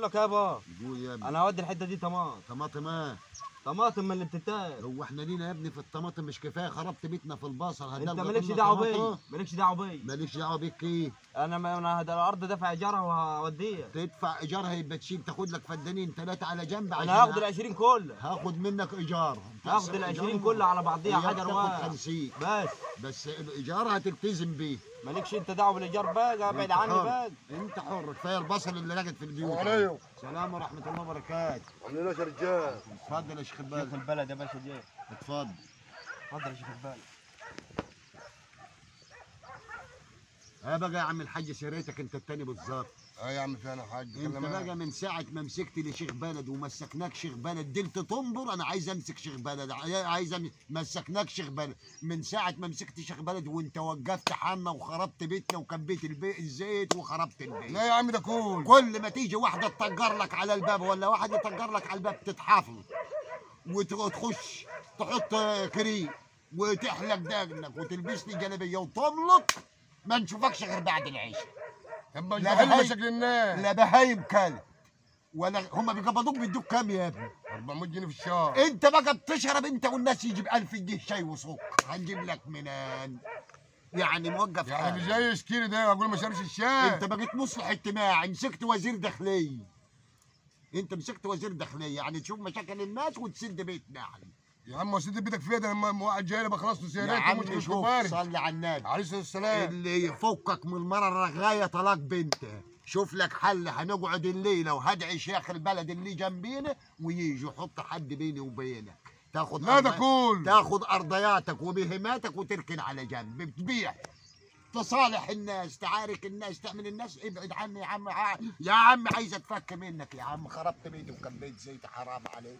لك يابا، قول يا ابني. انا هودي الحته دي طماطم. طماطم ايه؟ طماطم من اللي بتتاكل. هو احنا لينا يا ابني في الطماطم مش كفايه؟ خربت بيتنا في البصل. انت مالكش دعوه بيا، مالكش دعوه بيا. ماليش دعوه بيك ايه؟ انا الارض دافع ايجارها وهوديها. تدفع ايجارها يبقى تشيل تاخد لك فدانين ثلاثه على جنب عشان انا هاخد ال 20 كله. هاخد منك ايجار. هاخد ال 20 كله على بعضيها حجر واحد. تاخد 50 بس الايجار هتلتزم بيه. مالكش انت دعوه بالايجار بقى، ابعد عني بقى. انت حر، كفايه البصل اللي راقد في البيوت. عليكم السلام ورحمه الله وبركاته. عاملين ايه يا رجال؟ اتفضل يا شيخ البلد. شيخ البلد يا باشا جاي. اتفضل. اتفضل يا شيخ البلد. ها بقى يا عم الحاج، سريتك انت التاني بالظبط. اه يا عم فين يا حاج؟ انت بقى من ساعه ما مسكت لي شيخ بلد ومسكناك شيخ بلد دلت تنظر. انا عايز امسك شيخ بلد، مسكناك شيخ بلد. من ساعه ما مسكت شيخ بلد وانت وقفت حالنا وخربت بيتنا وكبيت الزيت وخربت البيت. لا يا عم ده كل ما تيجي واحده تطجر لك على الباب ولا واحد يطجر لك على الباب تتحافظ وتخش تحط كريم وتحلق دقنك وتلبس لي جلابيه وتملط، ما نشوفكش غير بعد العشاء. لا بهايم شكل الناس. لا بهايم كلب ولا هم بيقبضوك بيدوك كام يا ابني؟ 400 جنيه في الشهر. انت بقى بتشرب انت والناس يجيب 1000 جنيه شاي وسكر، هنجيب لك منين؟ يعني موقف يعني مش جاي يشتري ده اقول ما شربش الشاي. انت بقيت مصلح اجتماعي، مسكت وزير داخليه. انت مسكت وزير داخليه يعني تشوف مشاكل الناس وتسد بيتنا يعني. يا عم وسيد بيتك فيها ده لما واحد جاي بقى خلاص يا سيارات عم شوف، صلي على النبي عليه الصلاه والسلام. اللي يفكك من المره الرغايه طلاق بنته. شوف لك حل، هنقعد الليله وهدعي شيخ البلد اللي جنبينا ويجي يحط حد بيني وبينك. تاخد ارضياتك وبهيماتك وتركن على جنب، بتبيع تصالح الناس، تعارك الناس، تعمل الناس. ابعد عني يا عم. يا عم عايز اتفك منك يا عم، خربت بيتي وكبيت زيت، حرام عليك.